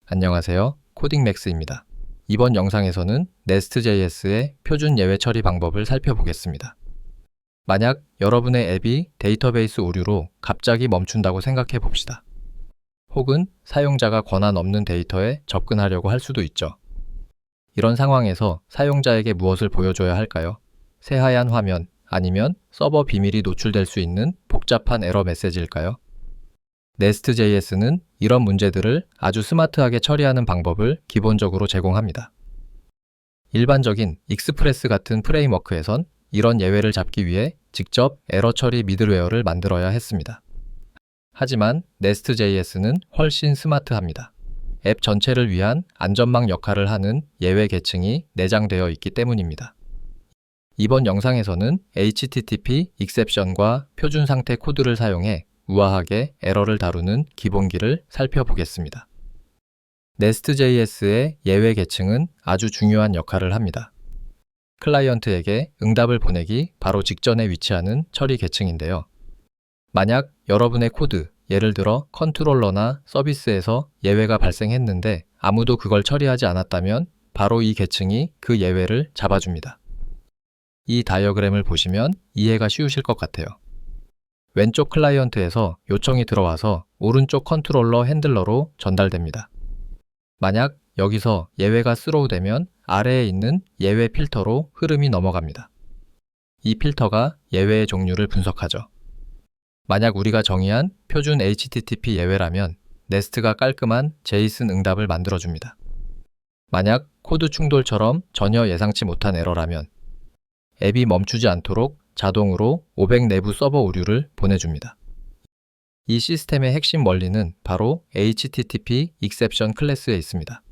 안녕하세요. 코딩맥스입니다. 이번 영상에서는 Nest.js의 표준 예외 처리 방법을 살펴보겠습니다. 만약 여러분의 앱이 데이터베이스 오류로 갑자기 멈춘다고 생각해 봅시다. 혹은 사용자가 권한 없는 데이터에 접근하려고 할 수도 있죠. 이런 상황에서 사용자에게 무엇을 보여줘야 할까요? 새하얀 화면 아니면 서버 비밀이 노출될 수 있는 복잡한 에러 메시지일까요? Nest.js는 이런 문제들을 아주 스마트하게 처리하는 방법을 기본적으로 제공합니다. 일반적인 익스프레스 같은 프레임워크에선 이런 예외를 잡기 위해 직접 에러 처리 미들웨어를 만들어야 했습니다. 하지만 Nest.js는 훨씬 스마트합니다. 앱 전체를 위한 안전망 역할을 하는 예외 계층이 내장되어 있기 때문입니다. 이번 영상에서는 HTTP 익셉션과 표준 상태 코드를 사용해 우아하게 에러를 다루는 기본기를 살펴보겠습니다. Nest.js의 예외 계층은 아주 중요한 역할을 합니다. 클라이언트에게 응답을 보내기 바로 직전에 위치하는 처리 계층인데요. 만약 여러분의 코드, 예를 들어 컨트롤러나 서비스에서 예외가 발생했는데 아무도 그걸 처리하지 않았다면 바로 이 계층이 그 예외를 잡아줍니다. 이 다이어그램을 보시면 이해가 쉬우실 것 같아요. 왼쪽 클라이언트에서 요청이 들어와서 오른쪽 컨트롤러 핸들러로 전달됩니다. 만약 여기서 예외가 스로우되면 아래에 있는 예외 필터로 흐름이 넘어갑니다. 이 필터가 예외의 종류를 분석하죠. 만약 우리가 정의한 표준 HTTP 예외라면 네스트가 깔끔한 제이슨 응답을 만들어줍니다. 만약 코드 충돌처럼 전혀 예상치 못한 에러라면 앱이 멈추지 않도록 자동으로 500 내부 서버 오류를 보내줍니다. 이 시스템의 핵심 원리는 바로 HTTP 익셉션 클래스에 있습니다.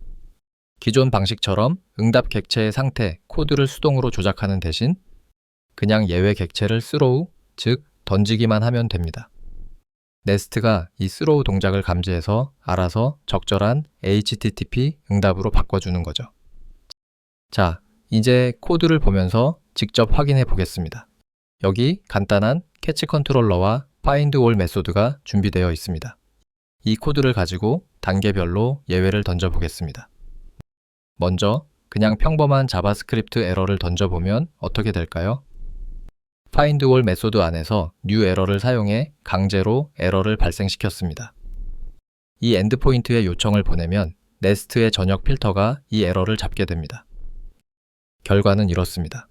기존 방식처럼 응답 객체의 상태, 코드를 수동으로 조작하는 대신 그냥 예외 객체를 스로우, 즉 던지기만 하면 됩니다. 네스트가 이 스로우 동작을 감지해서 알아서 적절한 HTTP 응답으로 바꿔주는 거죠. 자, 이제 코드를 보면서 직접 확인해 보겠습니다. 여기 간단한 캐치 컨트롤러와 find all 메소드가 준비되어 있습니다. 이 코드를 가지고 단계별로 예외를 던져보겠습니다. 먼저 그냥 평범한 자바스크립트 에러를 던져보면 어떻게 될까요? find all 메소드 안에서 new 에러를 사용해 강제로 에러를 발생시켰습니다. 이 엔드포인트에 요청을 보내면 네스트의 전역 필터가 이 에러를 잡게 됩니다. 결과는 이렇습니다.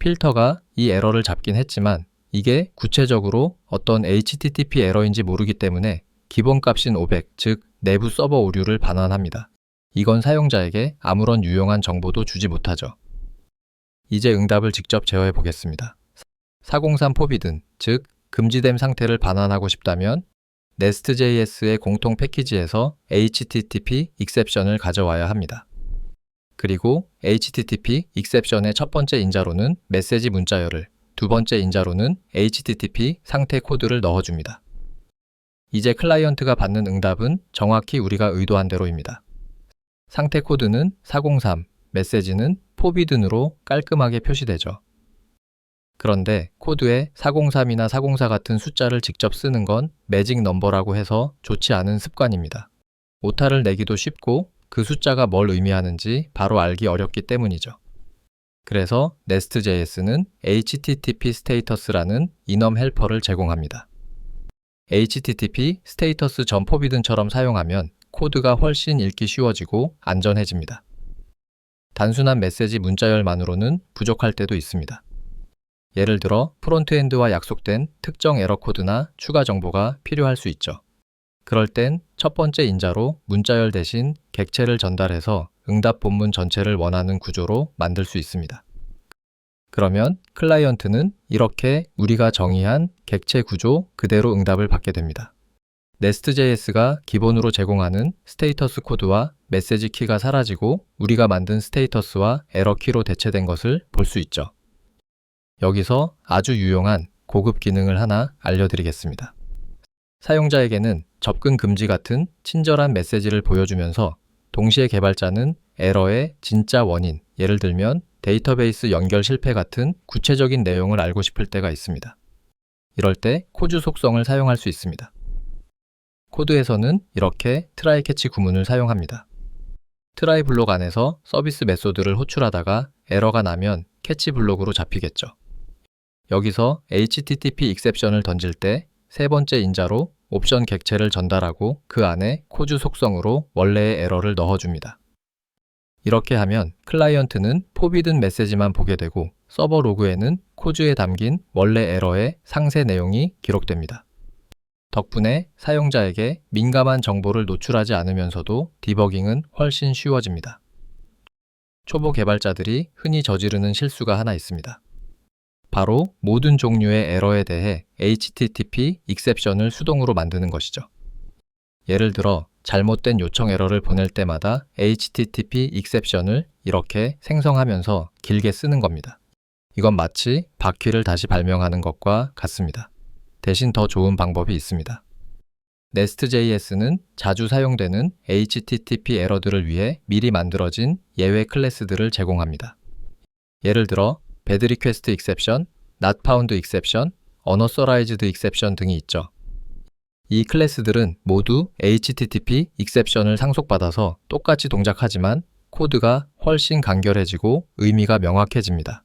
필터가 이 에러를 잡긴 했지만 이게 구체적으로 어떤 HTTP 에러인지 모르기 때문에 기본값인 500, 즉 내부 서버 오류를 반환합니다. 이건 사용자에게 아무런 유용한 정보도 주지 못하죠. 이제 응답을 직접 제어해 보겠습니다. 403 포비든, 즉 금지됨 상태를 반환하고 싶다면 Nest.js의 공통 패키지에서 HTTP 익셉션을 가져와야 합니다. 그리고 HTTP 익셉션의 첫 번째 인자로는 메시지 문자열을, 두 번째 인자로는 HTTP 상태 코드를 넣어줍니다. 이제 클라이언트가 받는 응답은 정확히 우리가 의도한 대로입니다. 상태 코드는 403, 메시지는 포비든으로 깔끔하게 표시되죠. 그런데 코드에 403이나 404 같은 숫자를 직접 쓰는 건 매직 넘버라고 해서 좋지 않은 습관입니다. 오타를 내기도 쉽고 그 숫자가 뭘 의미하는지 바로 알기 어렵기 때문이죠. 그래서 Nest.js는 HTTP 스테이터스라는 이넘 헬퍼를 제공합니다. HTTP 스테이터스 전 포비든처럼 사용하면 코드가 훨씬 읽기 쉬워지고 안전해집니다. 단순한 메시지 문자열만으로는 부족할 때도 있습니다. 예를 들어 프론트엔드와 약속된 특정 에러 코드나 추가 정보가 필요할 수 있죠. 그럴 땐 첫 번째 인자로 문자열 대신 객체를 전달해서 응답 본문 전체를 원하는 구조로 만들 수 있습니다. 그러면 클라이언트는 이렇게 우리가 정의한 객체 구조 그대로 응답을 받게 됩니다. Nest.js가 기본으로 제공하는 스테이터스 코드와 메시지 키가 사라지고 우리가 만든 스테이터스와 에러 키로 대체된 것을 볼 수 있죠. 여기서 아주 유용한 고급 기능을 하나 알려드리겠습니다. 사용자에게는 접근 금지 같은 친절한 메시지를 보여주면서 동시에 개발자는 에러의 진짜 원인, 예를 들면 데이터베이스 연결 실패 같은 구체적인 내용을 알고 싶을 때가 있습니다. 이럴 때 코주 속성을 사용할 수 있습니다. 코드에서는 이렇게 try catch 구문을 사용합니다. try 블록 안에서 서비스 메소드를 호출하다가 에러가 나면 캐치 블록으로 잡히겠죠. 여기서 HTTP exception을 던질 때 세 번째 인자로 옵션 객체를 전달하고 그 안에 코주 속성으로 원래의 에러를 넣어줍니다. 이렇게 하면 클라이언트는 포비든 메시지만 보게 되고 서버 로그에는 코주에 담긴 원래 에러의 상세 내용이 기록됩니다. 덕분에 사용자에게 민감한 정보를 노출하지 않으면서도 디버깅은 훨씬 쉬워집니다. 초보 개발자들이 흔히 저지르는 실수가 하나 있습니다. 바로 모든 종류의 에러에 대해 HTTP exception을 수동으로 만드는 것이죠. 예를 들어 잘못된 요청 에러를 보낼 때마다 HTTP exception을 이렇게 생성하면서 길게 쓰는 겁니다. 이건 마치 바퀴를 다시 발명하는 것과 같습니다. 대신 더 좋은 방법이 있습니다. Nest.js는 자주 사용되는 HTTP 에러들을 위해 미리 만들어진 예외 클래스들을 제공합니다. 예를 들어 bad request exception, not found exception, unauthorized exception 등이 있죠. 이 클래스들은 모두 HTTP exception을 상속받아서 똑같이 동작하지만 코드가 훨씬 간결해지고 의미가 명확해집니다.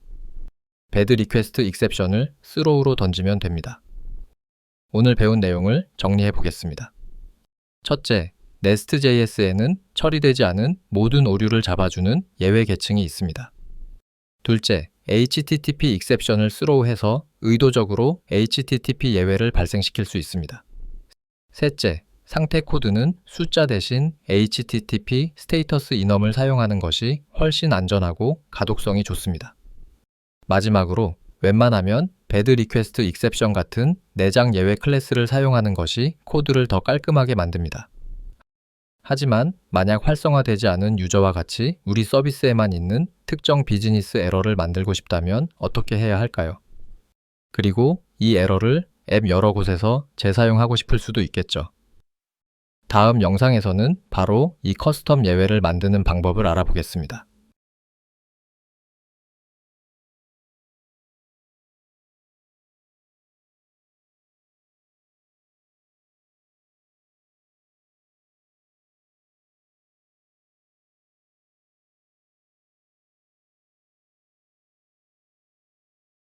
bad request exception을 throw로 던지면 됩니다. 오늘 배운 내용을 정리해 보겠습니다. 첫째, Nest.js에는 처리되지 않은 모든 오류를 잡아주는 예외 계층이 있습니다. 둘째, HTTP exception을 throw해서 의도적으로 HTTP 예외를 발생시킬 수 있습니다. 셋째, 상태 코드는 숫자 대신 HTTP 스테이터스 인엄을 사용하는 것이 훨씬 안전하고 가독성이 좋습니다. 마지막으로 웬만하면 bad request exception 같은 내장 예외 클래스를 사용하는 것이 코드를 더 깔끔하게 만듭니다. 하지만 만약 활성화되지 않은 유저와 같이 우리 서비스에만 있는 특정 비즈니스 에러를 만들고 싶다면 어떻게 해야 할까요? 그리고 이 에러를 앱 여러 곳에서 재사용하고 싶을 수도 있겠죠. 다음 영상에서는 바로 이 커스텀 예외를 만드는 방법을 알아보겠습니다.